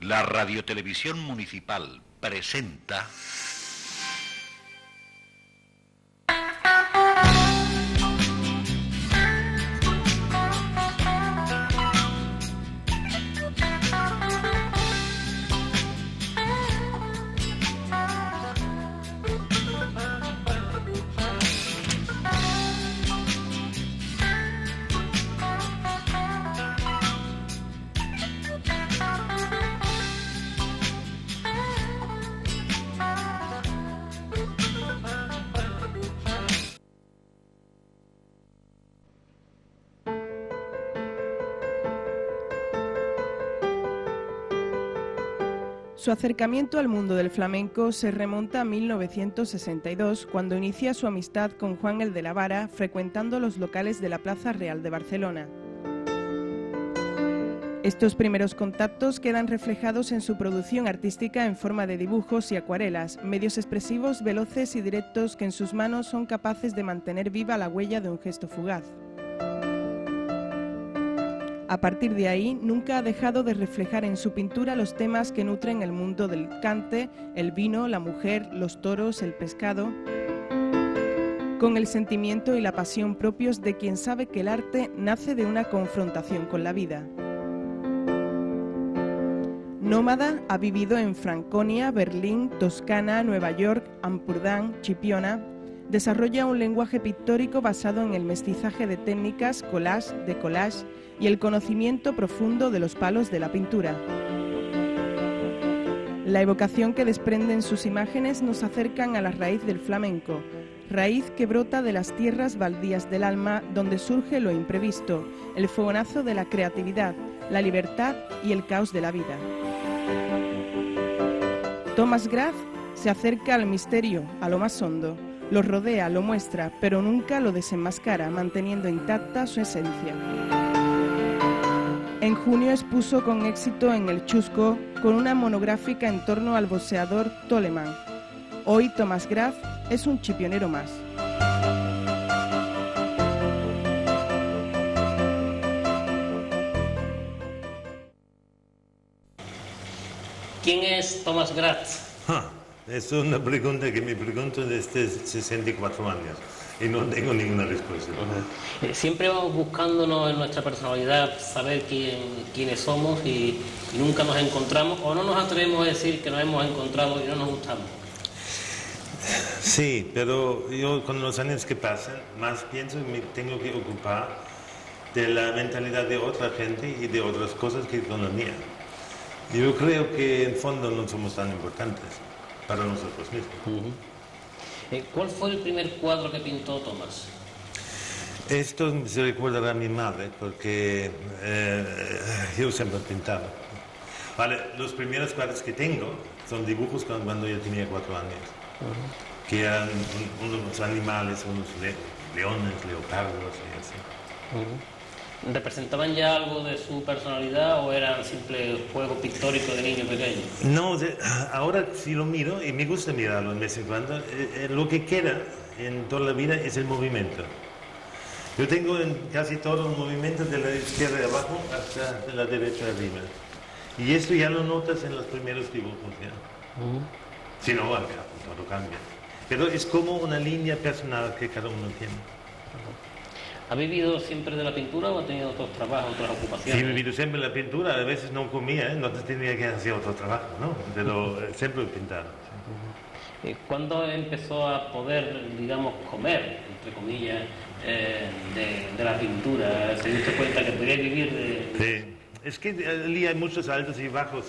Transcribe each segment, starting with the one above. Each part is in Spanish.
La Radiotelevisión Municipal presenta... Su acercamiento al mundo del flamenco se remonta a 1962, cuando inicia su amistad con Juan el de la Vara, frecuentando los locales de la Plaza Real de Barcelona. Estos primeros contactos quedan reflejados en su producción artística en forma de dibujos y acuarelas, medios expresivos, veloces y directos que en sus manos son capaces de mantener viva la huella de un gesto fugaz. A partir de ahí, nunca ha dejado de reflejar en su pintura los temas que nutren el mundo del cante, el vino, la mujer, los toros, el pescado, con el sentimiento y la pasión propios de quien sabe que el arte nace de una confrontación con la vida. Nómada, ha vivido en Franconia, Berlín, Toscana, Nueva York, Ampurdán, Chipiona. Desarrolla un lenguaje pictórico basado en el mestizaje de técnicas, collage, decollage y el conocimiento profundo de los palos de la pintura. La evocación que desprenden sus imágenes nos acercan a la raíz del flamenco, raíz que brota de las tierras baldías del alma, donde surge lo imprevisto, el fogonazo de la creatividad, la libertad y el caos de la vida. Thomas Graff se acerca al misterio, a lo más hondo. Lo rodea, lo muestra, pero nunca lo desenmascara, manteniendo intacta su esencia. En junio expuso con éxito en el Chusco con una monográfica en torno al boxeador Toleman. Hoy Thomas Graff es un chipionero más. ¿Quién es Thomas Graff? Es una pregunta que me pregunto desde 64 años y no tengo ninguna respuesta. Siempre vamos buscándonos en nuestra personalidad, saber quiénes somos y nunca nos encontramos o no nos atrevemos a decir que nos hemos encontrado y no nos gustamos. Sí, pero yo con los años que pasan más pienso que me tengo que ocupar de la mentalidad de otra gente y de otras cosas que con la mía. Yo creo que en fondo no somos tan importantes para nosotros mismos. ¿Cuál fue el primer cuadro que pintó Thomas? Esto se recuerda a mi madre, porque yo siempre pintaba. Vale, los primeros cuadros que tengo son dibujos cuando yo tenía 4 años, que eran unos animales, unos leones, leopardos y así. ¿Representaban ya algo de su personalidad o eran simples juegos pictóricos de niño pequeño? No, ahora sí lo miro y me gusta mirarlo de vez en cuando. Lo que queda en toda la vida es el movimiento. Yo tengo en casi todo el movimiento de la izquierda de abajo hasta de la derecha de arriba. Y esto ya lo notas en los primeros dibujos. ¿Ya? Si no, todo cambia. Pero es como una línea personal que cada uno tiene. ¿Ha vivido siempre de la pintura o ha tenido otros trabajos, otras ocupaciones? Sí, he vivido siempre de la pintura. A veces no comía, no tenía que hacer otro trabajo, ¿no? Pero siempre he pintado. Sí. ¿Cuándo empezó a poder, digamos, comer, entre comillas, de la pintura? ¿Se dio cuenta que podía vivir de...? Sí, es que allí hay muchos altos y bajos.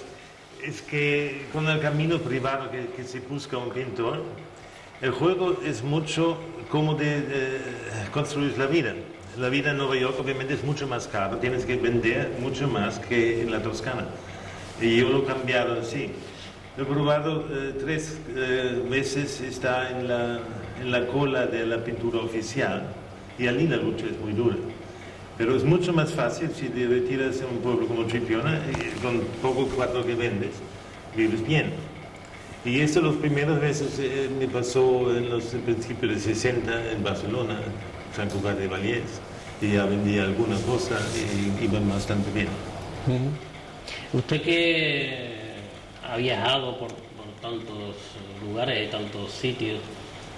Es que con el camino privado que se busca un pintor, el juego es mucho como de construir la vida. La vida en Nueva York obviamente es mucho más cara, tienes que vender mucho más que en la Toscana. Y yo lo he cambiado así. He probado 3 veces estar en la cola de la pintura oficial y allí la lucha es muy dura. Pero es mucho más fácil si te retiras en un pueblo como Chipiona y con poco cuadro que vendes, vives bien. Y esto los primeras veces me pasó en los principios de 60 en Barcelona, San Cugat de Vallès, y ya vendía alguna cosa y iban bastante bien. Usted que ha viajado por tantos lugares, tantos sitios,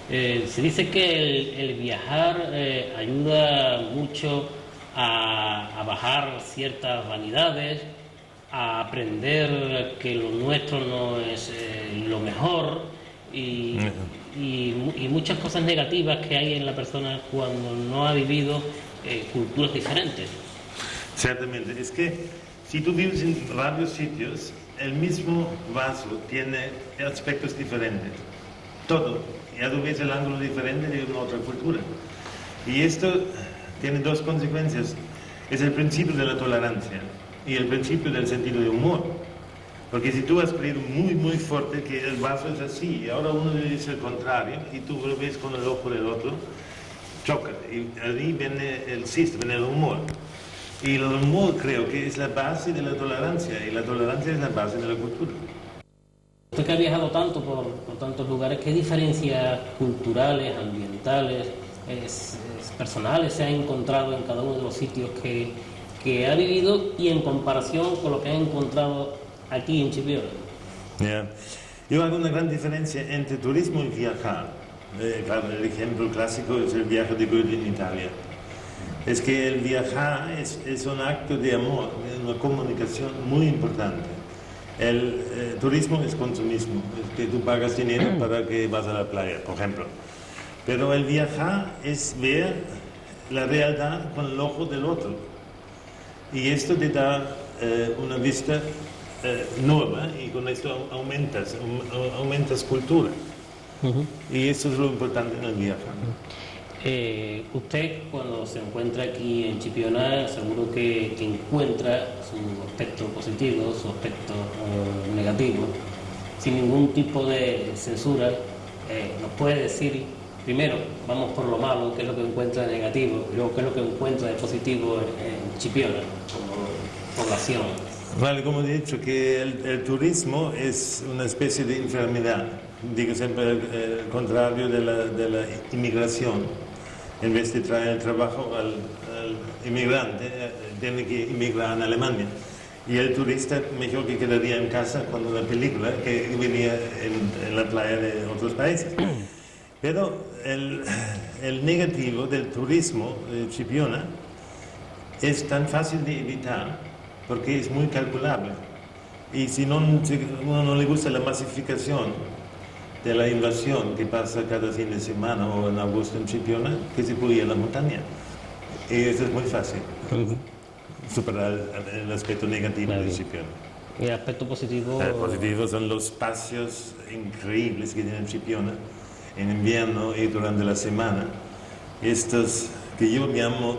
se dice que el viajar ayuda mucho a bajar ciertas vanidades, a aprender que lo nuestro no es lo mejor y muchas cosas negativas que hay en la persona cuando no ha vivido culturas diferentes. Ciertamente, es que si tú vives en varios sitios, el mismo vaso tiene aspectos diferentes, todo, ya tú ves el ángulo diferente de una otra cultura. Y esto tiene dos consecuencias, es el principio de la tolerancia y el principio del sentido de humor. Porque si tú has creído muy fuerte que el vaso es así, y ahora uno le dice el contrario, y tú lo ves con el ojo del otro, choca, y ahí viene el chiste, viene el humor. Y el humor creo que es la base de la tolerancia, y la tolerancia es la base de la cultura. Usted que ha viajado tanto por tantos lugares, ¿qué diferencias culturales, ambientales, personales se ha encontrado en cada uno de los sitios que ha vivido y en comparación con lo que ha encontrado aquí en Chipiona? Yeah. Yo hago una gran diferencia entre turismo y viajar. Claro, el ejemplo clásico es el viaje de Goethe en Italia. Es que el viajar es un acto de amor, una comunicación muy importante. El turismo es consumismo, es que tú pagas dinero para que vas a la playa, por ejemplo. Pero el viajar es ver la realidad con el ojo del otro. Y esto te da una vista nueva y con esto aumentas cultura. Y eso es lo importante en el viaje. Usted cuando se encuentra aquí en Chipiona seguro que encuentra su aspecto positivo, su aspecto negativo, sin ningún tipo de censura. Nos puede decir primero, vamos por lo malo, qué es lo que encuentra de negativo, y luego qué es lo que encuentra de positivo en Chipiona como población. Vale, como he dicho, que el turismo es una especie de enfermedad, digo siempre el contrario de la inmigración. En vez de traer el trabajo al inmigrante, tiene que emigrar a Alemania. Y el turista mejor que quedaría en casa con una película que venía en la playa de otros países. Pero el negativo del turismo de Chipiona es tan fácil de evitar porque es muy calculable. Y si uno no le gusta la masificación de la invasión que pasa cada fin de semana o en agosto en Chipiona, que se puede ir a la montaña. Y eso es muy fácil, superar el aspecto negativo de Chipiona. ¿Y el aspecto positivo? El positivo son los espacios increíbles que tiene Chipiona en invierno y durante la semana. Estos que yo llamo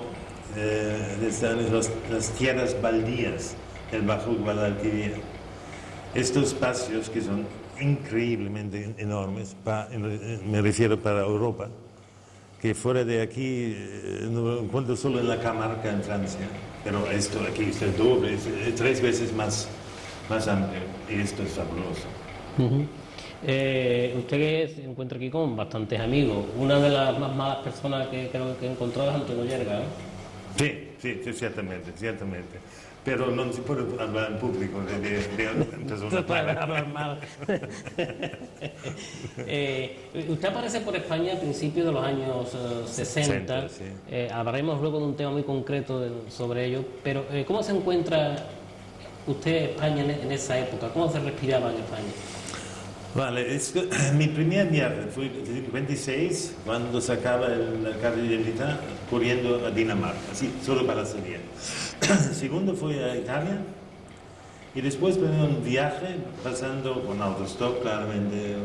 las tierras baldías del Bajo Guadalquivir. Estos espacios que son increíblemente enormes, me refiero para Europa, que fuera de aquí no lo encuentro solo en la Camarga en Francia, pero esto aquí es el doble, es 3 veces más amplio, y esto es fabuloso. Usted se encuentra aquí con bastantes amigos. Una de las más malas personas que creo que he encontrado es Antonio Yerga, ¿no? Sí, ciertamente. Pero no se puede hablar en público de personas malas. Usted aparece por España a principios de los años 60. Sí. Hablaremos luego de un tema muy concreto sobre ello. Pero ¿cómo se encuentra usted España en esa época? ¿Cómo se respiraba en España? Vale, mi primer viaje fue en 56, cuando sacaba la carta de identidad corriendo a Dinamarca, así, solo para salir. El segundo fue a Italia, y después venía un viaje pasando con autostop, claramente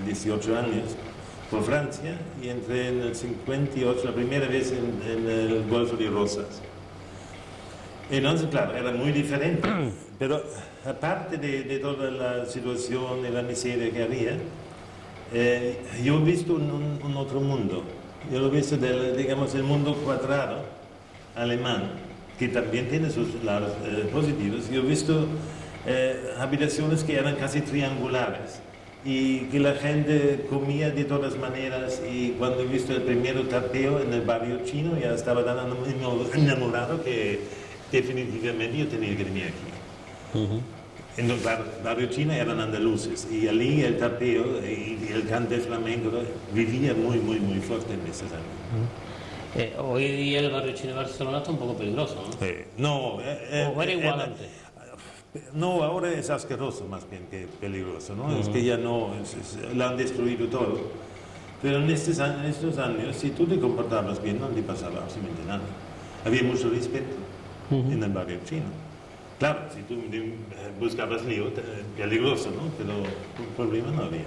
18 años, por Francia, y entré en el 58, la primera vez en el Golfo de Rosas. Entonces, claro, era muy diferente, pero aparte de toda la situación y la miseria que había, yo he visto un otro mundo. Yo lo he visto, digamos, el mundo cuadrado alemán, que también tiene sus lados positivos. Yo he visto habitaciones que eran casi triangulares y que la gente comía de todas maneras, y cuando he visto el primer tapeo en el barrio chino ya estaba tan enamorado que definitivamente yo tenía que venir aquí. En el barrio chino eran andaluces y allí el tapeo y el cante flamenco vivía muy fuerte en esos años. Hoy día el barrio chino de Barcelona está un poco peligroso, ¿no? No, ¿O era igual antes? No, ahora es asqueroso más bien que peligroso, ¿no? Es que ya no, lo han destruido todo. Pero en estos años, si tú te comportabas bien, no te pasaba absolutamente nada. Había mucho respeto en el barrio chino. Claro, si tú buscabas lío, peligroso, ¿no? Pero problema no había.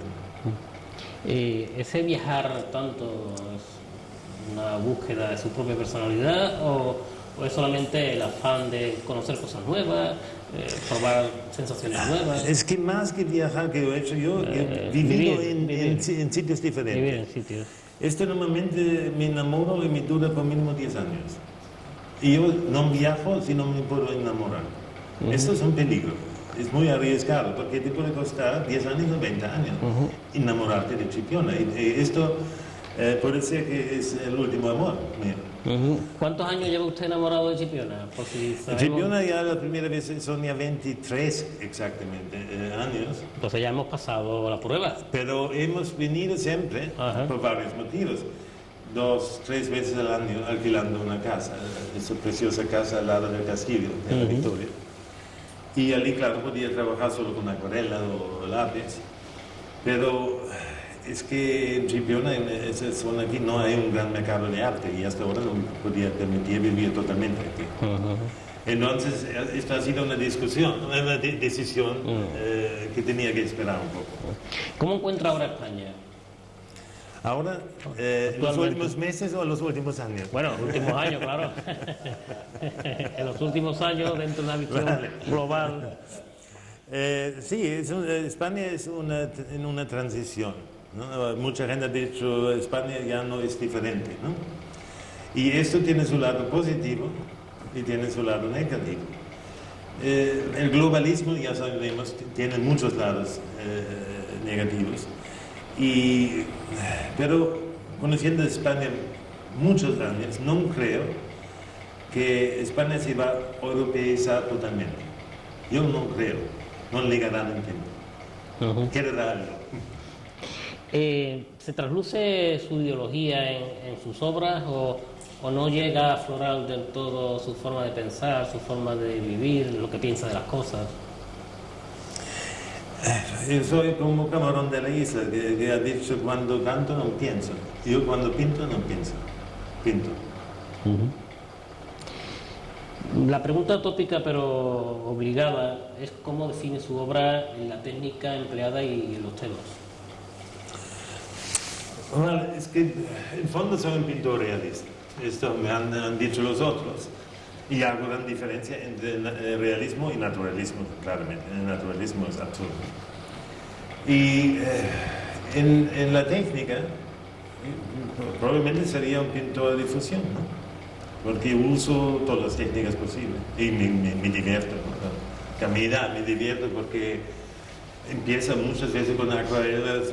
¿Ese viajar tanto es una búsqueda de su propia personalidad o es solamente el afán de conocer cosas nuevas, probar sensaciones nuevas? Es que más que viajar que he hecho yo, he vivido en sitios diferentes. Vivir en sitios. Esto normalmente me enamoro y me dura por mínimo 10 años. Y yo no viajo si no me puedo enamorar. Esto es un peligro. Es muy arriesgado porque te puede costar 10 años o 20 años enamorarte de Chipiona. Y esto puede ser que es el último amor mío. ¿Cuántos años lleva usted enamorado de Chipiona? Por si sabemos... Chipiona ya la primera vez son ya 23 exactamente años. Entonces ya hemos pasado la prueba. Pero hemos venido siempre por varios motivos. 2, 3 veces al año alquilando una casa, esa preciosa casa al lado del castillo de la Victoria. Y allí, claro, podía trabajar solo con acuarela o lápiz. Pero es que en Chipiona, en esa zona aquí, no hay un gran mercado de arte y hasta ahora no me podía permitir vivir totalmente aquí. Entonces, esto ha sido una decisión que tenía que esperar un poco. ¿Cómo encuentra ahora España? Ahora, ¿los últimos meses o los últimos años? Bueno, los últimos años, claro. En los últimos años, dentro de una visión global. Sí, España es en una transición, ¿no? Mucha gente ha dicho España ya no es diferente, ¿no? Y esto tiene su lado positivo y tiene su lado negativo. El globalismo, ya sabemos, tiene muchos lados negativos. Pero conociendo España muchos años, no creo que España se va a europeizar totalmente. Yo no creo, no llegará en tiempo. Quiero darlo. ¿Se trasluce su ideología en sus obras o no llega a aflorar del todo su forma de pensar, su forma de vivir, lo que piensa de las cosas? Yo soy como Camarón de la Isla, que ha dicho cuando canto no pienso. Yo cuando pinto no pienso, pinto. La pregunta tópica pero obligada es cómo define su obra en la técnica empleada y en los temas. Bueno, es que en fondo soy un pintor realista. Esto me han dicho los otros. Y hago gran diferencia entre realismo y naturalismo, claramente. El naturalismo es absurdo. Y en la técnica, probablemente sería un pintor de difusión, ¿no? Porque uso todas las técnicas posibles y me divierto, ¿no? Camina, me divierto porque empieza muchas veces con acuarelas,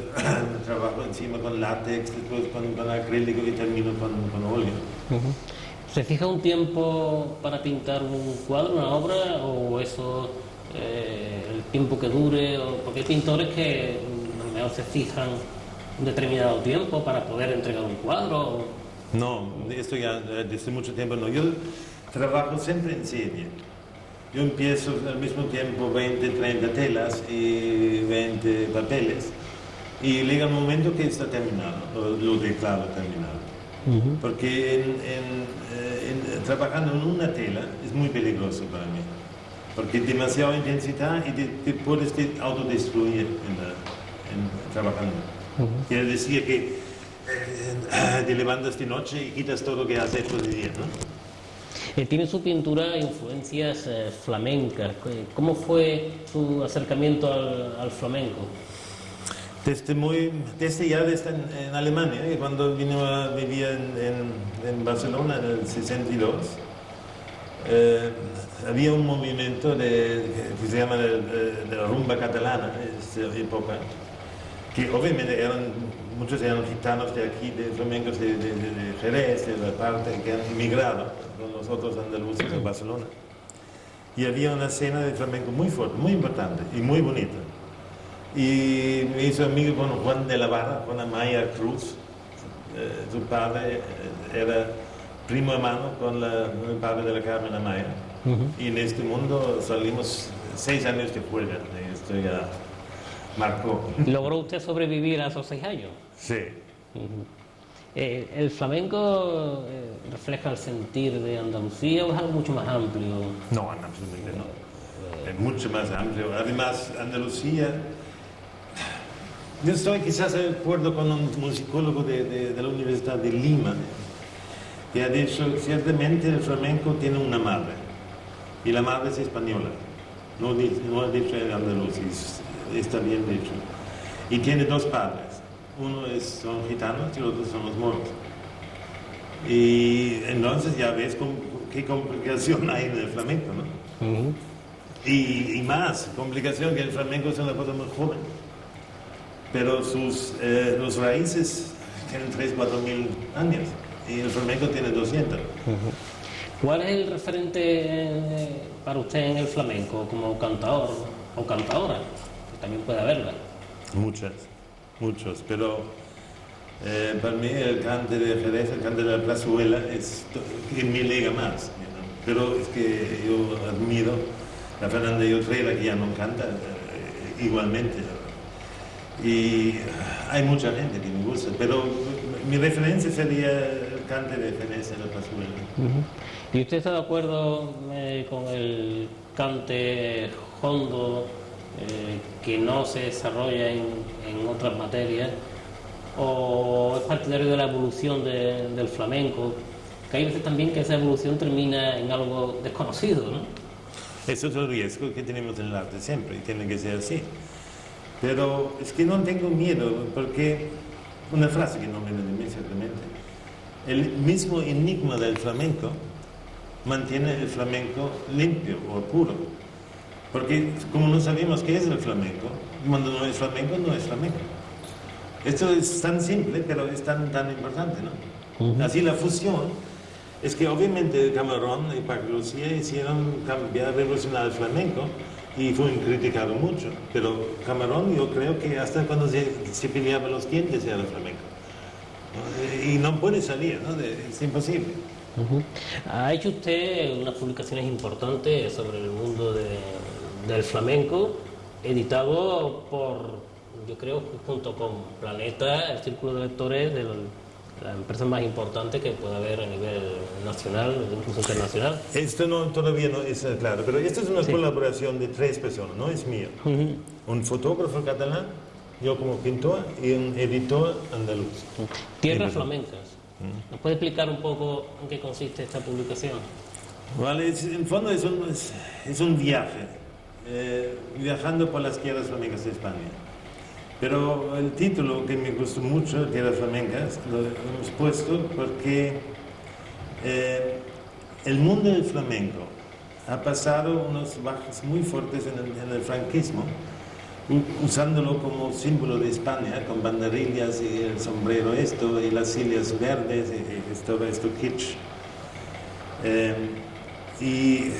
trabajo encima con látex, después con acrílico y termino con óleo. ¿Se fija un tiempo para pintar un cuadro, una obra, o eso, el tiempo que dure? Porque hay pintores que a lo mejor se fijan un determinado tiempo para poder entregar un cuadro. No, esto ya desde mucho tiempo no. Yo trabajo siempre en serie. Yo empiezo al mismo tiempo 20, 30 telas y 20 papeles y llega un momento que está terminado, lo declaro terminado. Porque trabajando en una tela es muy peligroso para mí, porque demasiada intensidad y te puedes autodestruir trabajando. Quiere decir que te levantas de noche y quitas todo lo que has hecho de día, ¿no? Tiene su pintura influencias flamencas. ¿Cómo fue su acercamiento al flamenco? Desde en Alemania, cuando vivía en Barcelona en el 62, había un movimiento que se llama de la rumba catalana, en esa época, que obviamente muchos eran gitanos de aquí, de flamencos de Jerez, de la parte que han emigrado con los otros andaluces en Barcelona. y había una cena de flamenco muy fuerte, muy importante y muy bonita. Y me hizo amigo con Juan de la Barra, Juan Amaya Cruz. Su padre era primo hermano con el padre de la Carmen Amaya. Y en este mundo salimos 6 años después, y esto ya marcó. ¿Logró usted sobrevivir a esos 6 años? Sí. ¿El flamenco refleja el sentir de Andalucía o es algo mucho más amplio? No, absolutamente no. Es mucho más amplio. Además, Andalucía... Yo estoy quizás de acuerdo con un musicólogo de la Universidad de Lima, que ha dicho, ciertamente el flamenco tiene una madre, y la madre es española. No ha dicho en andaluz, está bien dicho. Y tiene 2 padres. Uno son gitanos y los otros son los moros. Y entonces ya ves qué complicación hay en el flamenco, ¿no? Y más complicación, que el flamenco es una cosa muy joven. Pero los raíces tienen 3.000 o 4.000 años y el flamenco tiene 200. ¿Cuál es el referente para usted en el flamenco como cantador o cantadora? Que también puede haberla. Muchos, pero para mí el cante de Jerez, el cante de la plazuela es en mi liga más, ¿no? Pero es que yo admiro a Fernanda Llotrera, que ya no canta igualmente, y hay mucha gente que me gusta, pero mi referencia sería el cante de Jerez en la plazuela. ¿Y usted está de acuerdo con el cante hondo que no se desarrolla en otras materias, o es partidario de la evolución del flamenco, que hay veces también que esa evolución termina en algo desconocido, ¿no? Eso es el riesgo que tenemos en el arte siempre, y tiene que ser así. Pero es que no tengo miedo, porque una frase que no viene de mí ciertamente, el mismo enigma del flamenco mantiene el flamenco limpio o puro. Porque como no sabemos qué es el flamenco, cuando no es flamenco, no es flamenco. Esto es tan simple, pero es tan importante, ¿no? Así la fusión, es que obviamente Camarón y Paco Lucía hicieron cambiar, revolucionar el flamenco, y fue criticado mucho. Pero Camarón, yo creo que hasta cuando se peleaba los dientes era el flamenco. Y no puede salir, ¿no? Es imposible. Ha hecho usted unas publicaciones importantes sobre el mundo del flamenco, editado por, yo creo, junto con Planeta, el círculo de lectores de la empresa más importante que puede haber a nivel nacional, incluso internacional. Esto todavía no es claro, pero esto es una colaboración de 3 personas, no es mío. Un fotógrafo catalán, yo como pintor, y un editor andaluz. Tierras Flamencas. ¿Nos puede explicar un poco en qué consiste esta publicación? Vale, en el fondo es un viaje, viajando por las tierras flamencas de España. Pero el título que me gustó mucho, Tierras Flamencas, lo hemos puesto porque el mundo del flamenco ha pasado unos bajos muy fuertes en el franquismo, usándolo como símbolo de España, con banderillas y el sombrero y las cilias verdes y todo esto kitsch. Y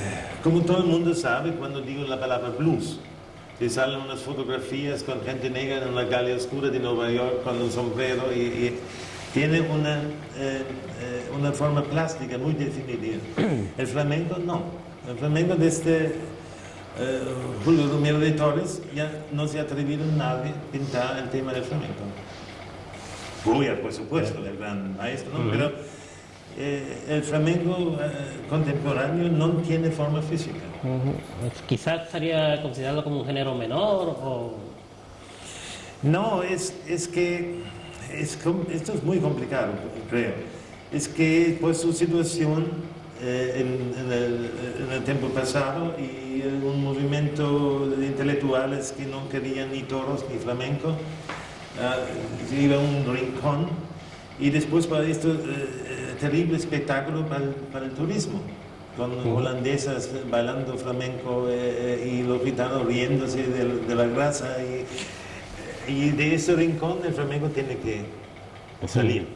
como todo el mundo sabe, cuando digo la palabra blues, te salen unas fotografías con gente negra en una calle oscura de Nueva York con un sombrero y tiene una forma plástica muy definida. El flamenco no. El flamenco desde Julio Romero de Torres ya no se ha atrevido nadie a pintar el tema del flamenco. Goya, por supuesto, el gran maestro, ¿no? Pero el flamenco contemporáneo no tiene forma física. Quizás estaría considerado como un género menor o... No, es que esto es muy complicado, creo. Es que por su situación en el tiempo pasado y un movimiento de intelectuales que no querían ni toros ni flamenco, se iba a un rincón y después para esto terrible espectáculo para el turismo, con holandesas bailando flamenco y los gitanos riéndose de la grasa y de ese rincón el flamenco tiene que salir.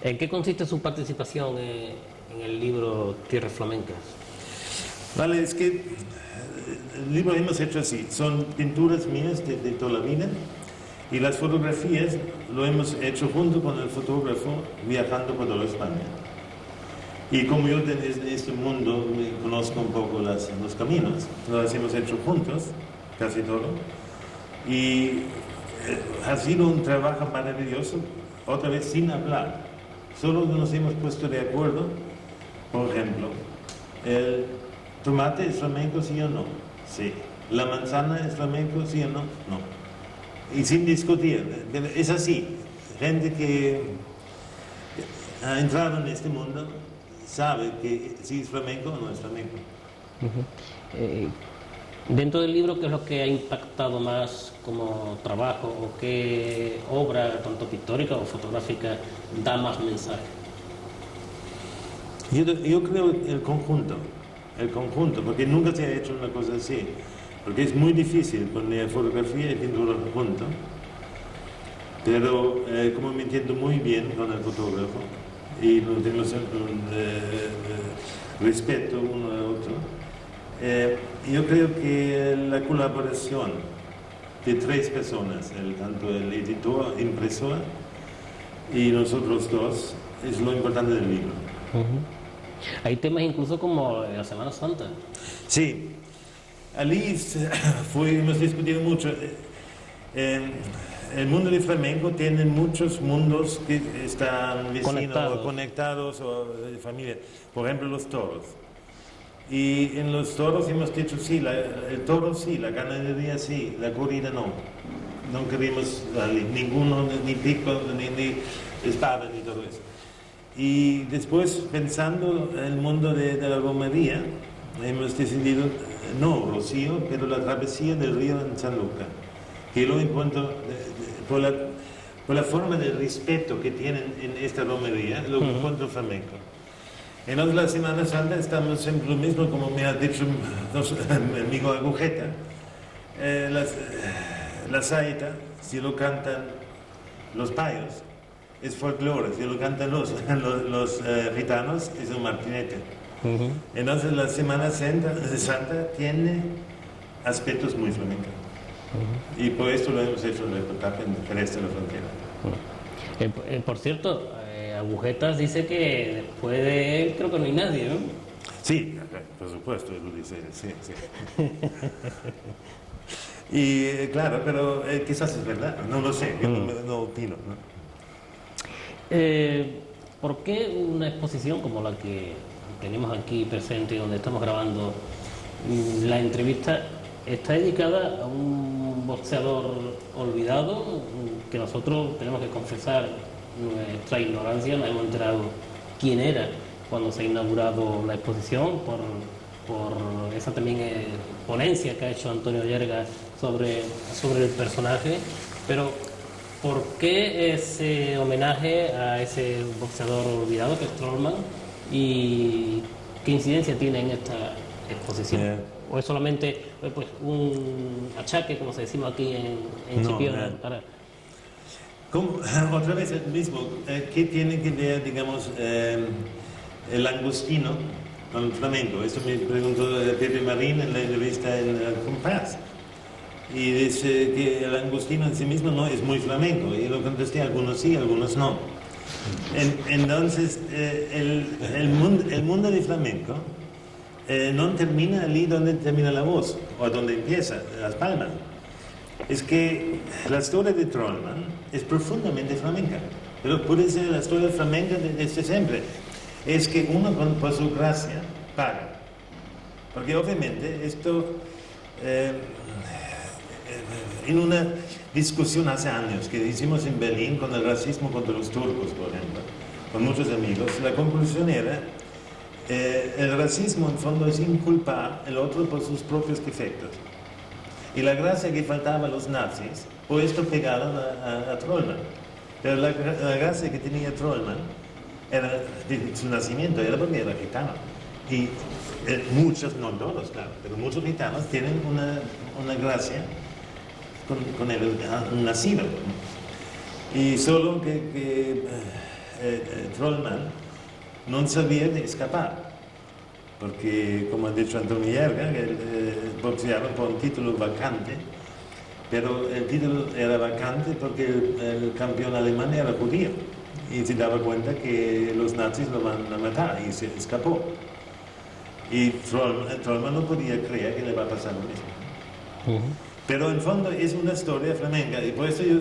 ¿En qué consiste su participación en el libro Tierras Flamencas? Vale, es que el libro hemos hecho así, son pinturas mías de toda la vida y las fotografías lo hemos hecho junto con el fotógrafo viajando por toda España. Y como yo desde este mundo conozco un poco los caminos, las hemos hecho juntos, casi todo, y ha sido un trabajo maravilloso, otra vez sin hablar, solo nos hemos puesto de acuerdo. Por ejemplo, ¿el tomate es flamenco, sí o no? Sí. ¿La manzana es flamenco, sí o no? No. Y sin discutir, es así. Gente que ha entrado en este mundo sabe que si es flamenco o no es flamenco. Dentro del libro, ¿qué es lo que ha impactado más como trabajo o qué obra, tanto pictórica o fotográfica, da más mensaje? Yo creo el conjunto, porque nunca se ha hecho una cosa así, porque es muy difícil poner fotografía y pintura junto, pero como me entiendo muy bien con el fotógrafo y tenemos un respeto uno al otro, yo creo que la colaboración de tres personas, tanto el editor, impresor y nosotros dos, es lo importante del libro. Hay temas incluso como la Semana Santa. Sí, allí hemos discutido mucho. El mundo del flamenco tiene muchos mundos que están vecinos conectados o de familia. Por ejemplo, los toros. Y en los toros hemos dicho sí, el toro sí, la ganadería sí, la corrida no. No queremos ninguno, ni pico, ni espada, ni todo eso. Y después, pensando en el mundo de la romería, hemos decidido, no Rocío, pero la travesía del río en San Luca, que lo encuentro, por la forma de respeto que tienen en esta romería, lo encuentro flamenco. En la Semana Santa estamos siempre lo mismo, como me ha dicho mi amigo Agujeta, la saeta, si lo cantan los payos, es folclore, si lo cantan los gitanos, es un martinete. Entonces la Semana Santa tiene aspectos muy flamencos. Y por esto lo hemos hecho en el reportaje en el este de la frontera. Por cierto, Agujetas dice que después de él creo que no hay nadie, ¿no? Sí, por supuesto, lo dice él, sí. Y claro, pero quizás es verdad, no lo sé, yo no opino, ¿no? ¿Por qué una exposición como la que tenemos aquí presente y donde estamos grabando la entrevista está dedicada a un boxeador olvidado que nosotros tenemos que confesar nuestra ignorancia, no hemos enterado quién era cuando se ha inaugurado la exposición por esa también ponencia que ha hecho Antonio Yerga sobre el personaje, pero ¿por qué ese homenaje a ese boxeador olvidado que es Trollman y qué incidencia tiene en esta exposición? ¿O es solamente pues, un achaque, como se decimos aquí en Chipiona? Otra vez el mismo, ¿qué tiene que ver, digamos, el langostino con el flamenco? Eso me preguntó Pepe Marín en la entrevista en el Compás. Y dice que el langostino en sí mismo no es muy flamenco. Y lo contesté, algunos sí, algunos no. Entonces, el mundo del flamenco no termina allí donde termina la voz, o donde empieza, las palmas. Es que la historia de Trollman es profundamente flamenca, pero puede ser la historia flamenca desde siempre. Es que uno por su gracia paga. Porque obviamente esto, en una discusión hace años que hicimos en Berlín con el racismo contra los turcos, por ejemplo, con muchos amigos, la conclusión era el racismo en fondo es inculpar al otro por sus propios defectos. Y la gracia que faltaba a los nazis, por esto pegaron a Trollman. Pero la gracia que tenía Trollman era de su nacimiento, era porque era gitano. Y muchos, no todos, claro, pero muchos gitanos tienen una gracia con el nacido. Y solo que Trollman no sabía de escapar. Porque, como ha dicho Antonio Yerga, por boxearon por un título vacante, pero el título era vacante porque el campeón alemán era judío y se daba cuenta que los nazis lo van a matar y se escapó. Y Trollman no podía creer que le va a pasar lo mismo. Pero en fondo es una historia flamenca y por eso yo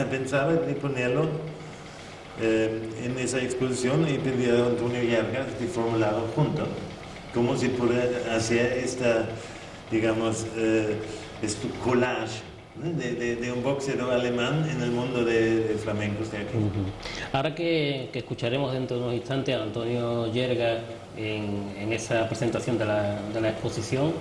pensaba de ponerlo en esa exposición y pedí a Antonio Yergas de formularlo junto, cómo se puede hacer esta, digamos, este collage, ¿no? de un boxeador alemán en el mundo de flamencos de aquí. Ahora que escucharemos dentro de unos instantes a Antonio Yergas en esa presentación de la exposición,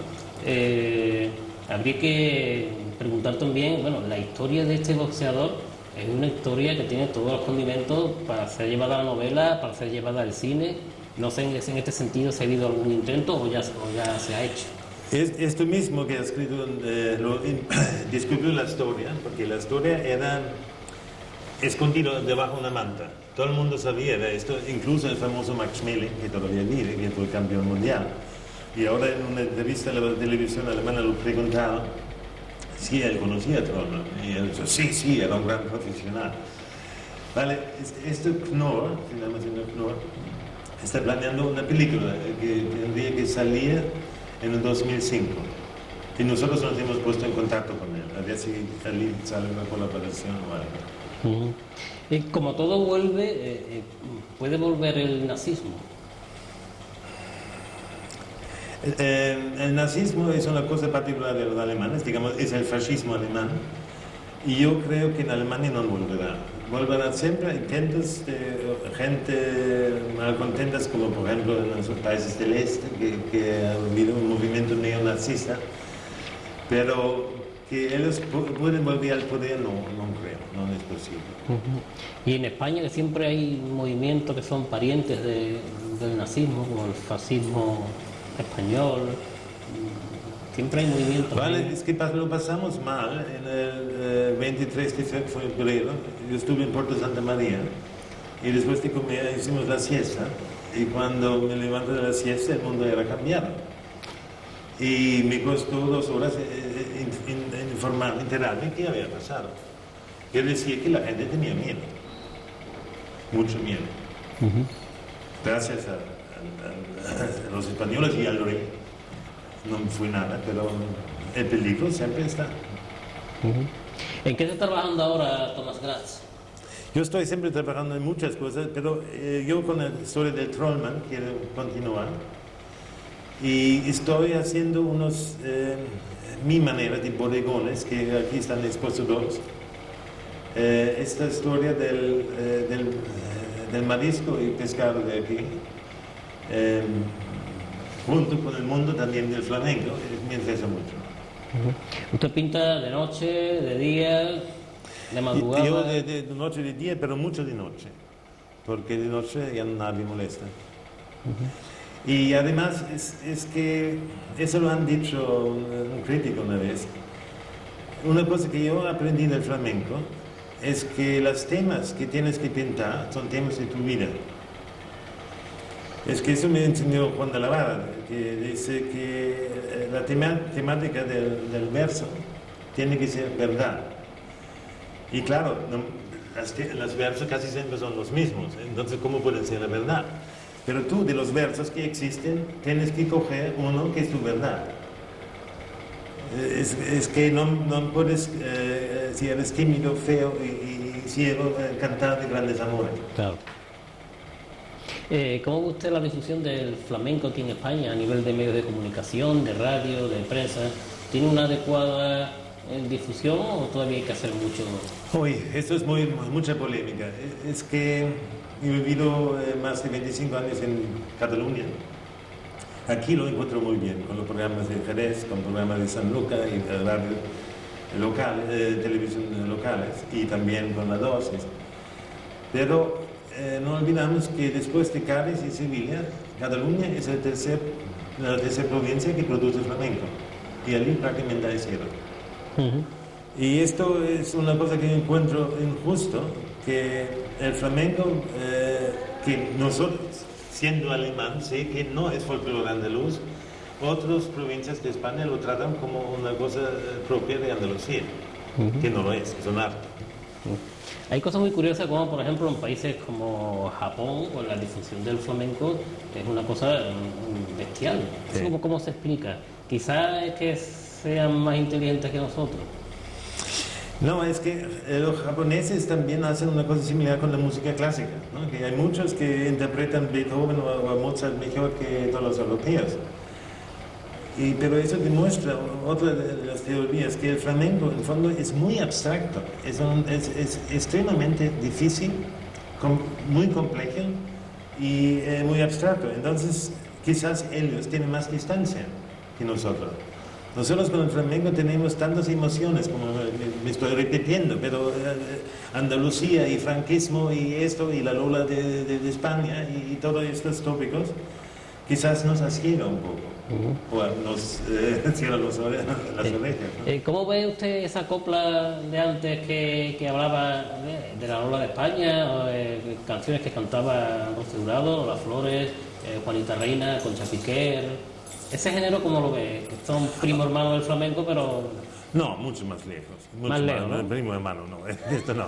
habría que preguntar también, bueno, la historia de este boxeador es una historia que tiene todos los condimentos para ser llevada a la novela, para ser llevada al cine. No sé en este sentido si ha habido algún intento o ya se ha hecho. Esto mismo que ha escrito, descubrió la historia, porque la historia era escondida debajo de una manta. Todo el mundo sabía de esto, incluso el famoso Max Schmeling, que todavía vive, que fue campeón mundial. Y ahora en una entrevista en la televisión alemana lo preguntaron si él conocía a Trollman. Y él dijo, sí, era un gran profesional. Vale, este Knorr, se llama señor Knorr, está planeando una película que tendría que salir en el 2005. Y nosotros nos hemos puesto en contacto con él, a ver si sale una colaboración o algo. Y como todo vuelve, ¿puede volver el nazismo? El nazismo es una cosa particular de los alemanes, digamos, es el fascismo alemán, y yo creo que en Alemania no volverá. Volverán siempre intentos de gente malcontentas, como por ejemplo en los países del este, que ha habido un movimiento neonazista, pero que ellos pueden volver al poder, no creo, no es posible. Y en España que siempre hay movimientos que son parientes del nazismo, como el fascismo español, siempre hay movimientos. Vale, es que lo pasamos mal en el 23 de febrero. Yo estuve en Puerto Santa María y después de comer hicimos la siesta, y cuando me levanto de la siesta el mundo era cambiado y me costó 2 horas enterarme qué había pasado. Yo decía que la gente tenía miedo, mucho miedo, gracias a los españoles y al rey. No fue nada, pero el peligro siempre está. ¿En qué está trabajando ahora Tomás Graz? Yo estoy siempre trabajando en muchas cosas, pero yo con la historia del Trollman quiero continuar. Y estoy haciendo mi manera de bodegones, que aquí están expuestos 2. Esta historia del marisco y pescado de aquí, junto con el mundo también del flamenco, me interesa mucho. ¿Usted pinta de noche, de día, de madrugada? Yo de noche y de día, pero mucho de noche, porque de noche ya nadie molesta. Y además es que, eso lo han dicho un crítico una vez, una cosa que yo aprendí del flamenco es que los temas que tienes que pintar son temas de tu vida. Es que eso me enseñó Juan de la Vara, que dice que la temática del verso tiene que ser verdad. Y claro, los versos casi siempre son los mismos, entonces ¿cómo pueden ser la verdad? Pero tú, de los versos que existen, tienes que coger uno que es tu verdad. Es que no puedes, si eres tímido, feo y ciego, cantar de grandes amores. Claro. ¿Cómo ve usted la difusión del flamenco aquí en España a nivel de medios de comunicación, de radio, de prensa? ¿Tiene una adecuada difusión o todavía hay que hacer mucho? Uy, esto es mucha polémica. Es que he vivido más de 25 años en Cataluña. Aquí lo encuentro muy bien, con los programas de Jerez, con programas de San Luca y radio local, televisión locales, y también con la dosis. Pero no olvidamos que después de Cádiz y Sevilla, Cataluña es la tercera provincia que produce flamenco, y allí prácticamente hay cero. Y esto es una cosa que encuentro injusto, que el flamenco, que nosotros, siendo alemán, sé que no es folclore andaluz, otras provincias de España lo tratan como una cosa propia de Andalucía, que no lo es un arte. Hay cosas muy curiosas como por ejemplo en países como Japón o la difusión del flamenco es una cosa bestial. Sí. ¿Cómo se explica? Quizás es que sean más inteligentes que nosotros. No, es que los japoneses también hacen una cosa similar con la música clásica, ¿no? Que hay muchos que interpretan Beethoven o a Mozart mejor que todos los europeos. Pero eso demuestra otra de las teorías, que el flamenco en el fondo es muy abstracto, es extremadamente difícil, muy complejo y muy abstracto. Entonces quizás ellos tienen más distancia que nosotros. Nosotros con el flamenco tenemos tantas emociones, como me estoy repitiendo, pero Andalucía y franquismo y esto y la Lola de España y todos estos tópicos, quizás nos asiega un poco, o nos cierra las orejas, ¿no? ¿Cómo ve usted esa copla de antes que hablaba de la Lola de España, o, canciones que cantaba Rocío Jurado, Las Flores, Juanita Reina, Concha Piquer? ¿Ese género cómo lo ve? Que son primo hermano del flamenco, pero... No, mucho más lejos. Mucho más lejos, ¿no? Primo hermano, no. Esto no.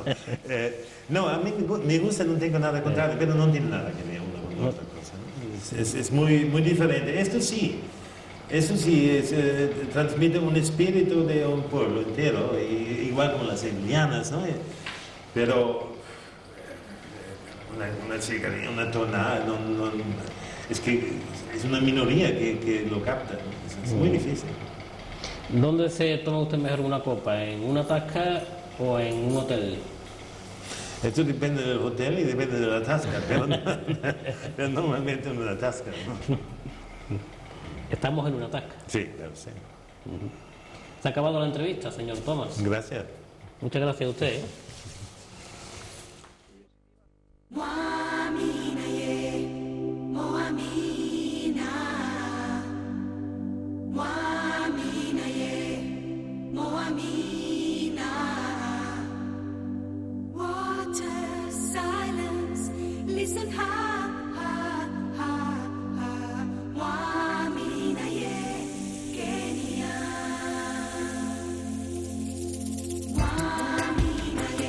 No, a mí me gusta, no tengo nada contrario, pero no tiene nada que ver una con otra cosa, ¿no? Es muy, muy diferente. Esto sí, transmite un espíritu de un pueblo entero, igual como las sevillanas, ¿no? Pero una chica, una tonada, es que es una minoría que lo capta, ¿no? Es muy difícil. ¿Dónde se toma usted mejor una copa? ¿En una tasca o en un hotel? Esto depende del hotel y depende de la tasca, pero normalmente en una tasca, ¿no? Estamos en una tasca. Sí, claro, sí. Se ha acabado la entrevista, señor Thomas. Gracias. Muchas gracias a usted. Listen, ha, ha, ha, ha, Muamina, yeah, Kenya. Muamina, yeah.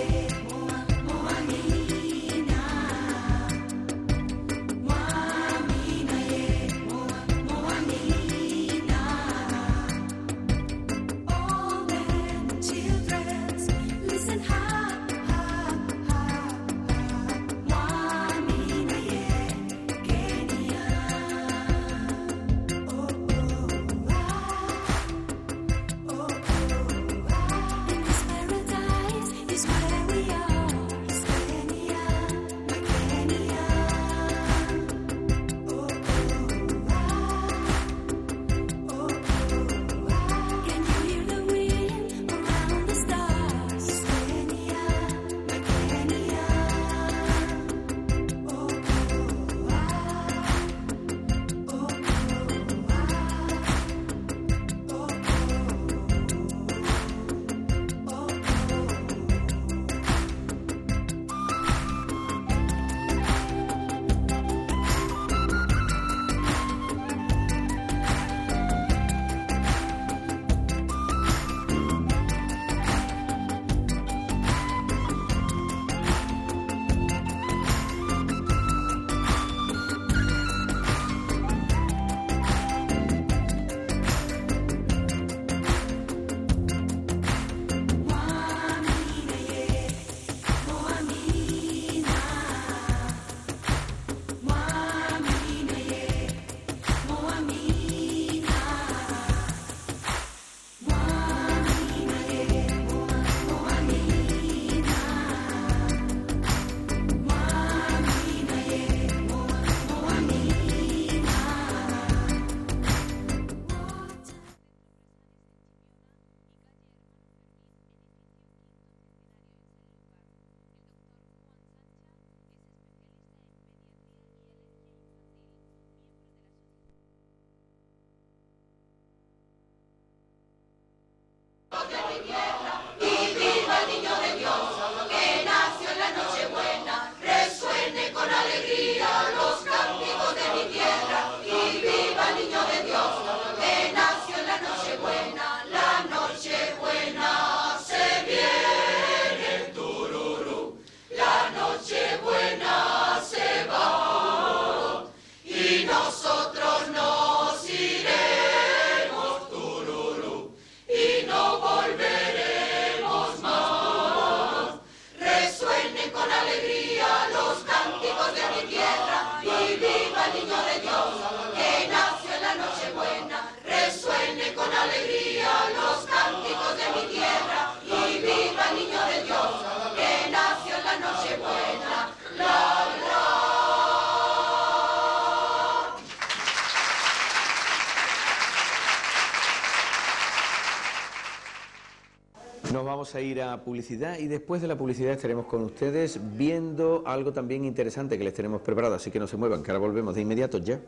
Nos vamos a ir a publicidad y después de la publicidad estaremos con ustedes viendo algo también interesante que les tenemos preparado, así que no se muevan, que ahora volvemos de inmediato ya.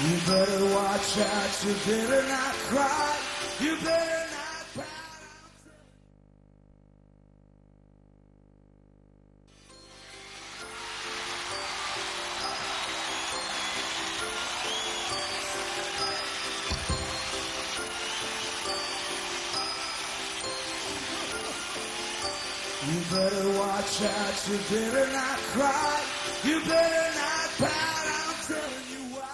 You better watch out, you better not cry, you better not pout. You better watch out, you better not cry, you better not pout, I'm telling you why.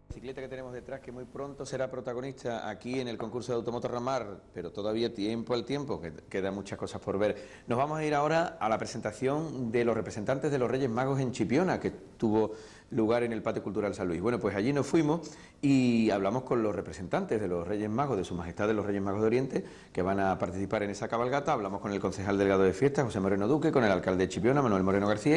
Bicicleta que tenemos detrás que muy pronto será protagonista aquí en el concurso de Automotor Ramar, pero todavía tiempo al tiempo, que quedan muchas cosas por ver. Nos vamos a ir ahora a la presentación de los representantes de los Reyes Magos en Chipiona, que tuvo lugar en el Patio Cultural San Luis. Bueno, pues allí nos fuimos y hablamos con los representantes de los Reyes Magos, de Su Majestad de los Reyes Magos de Oriente, que van a participar en esa cabalgata. Hablamos con el concejal delegado de fiestas, José Moreno Duque, con el alcalde de Chipiona, Manuel Moreno García,